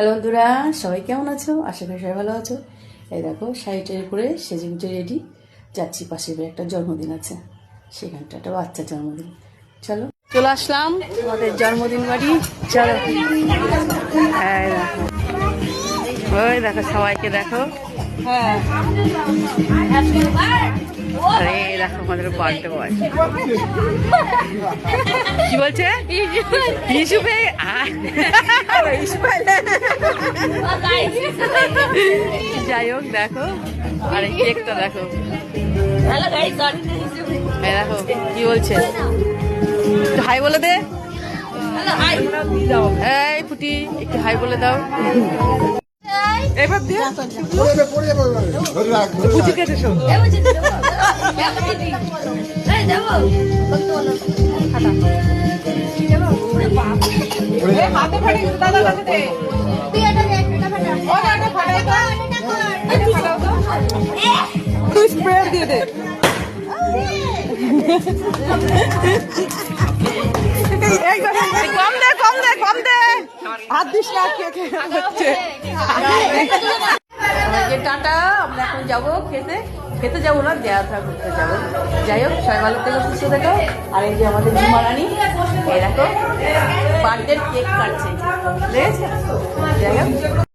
Hello বন্ধুরা, সবাই কেমন আছো? আশা করি সবাই ভালো আছো। এই দেখো শাড়িটারি করে সেজে গুজে রেডি যাচ্ছি। পাশে একটা জন্মদিন আছে, সেখানটা একটা বাচ্চার জন্মদিন। চলো চলে আসলাম আমাদের জন্মদিন বাড়ি। চলো ওই দেখো সবাইকে দেখো। হ্যাঁ আরে দেখো আমাদের বার্থডে বয় কি বলছে ইসুফে যাই হোক দেখো, আরে কেকটা দেখো, দেখো কি বলছে, একটু হাই বলে দে। এই ফুটি একটু হাই বলে দাও। এবার দিয়ে ফুটি কেটেছো দিয়ে দে। কম দে কম দে কম দে, হাত দিস না, হচ্ছে টাটা। আমরা এখন যাবো খেতে, খেতে যাবো না, দেয়াথা ঘুরতে যাবো। যাই হোক সবাই ভালো থেকে সুস্থ থেকো। আর এই যে আমাদের ঝুমা রানী, এই দেখো বার্থডে কেক কাটছে, দেখেছো? যাই হোক।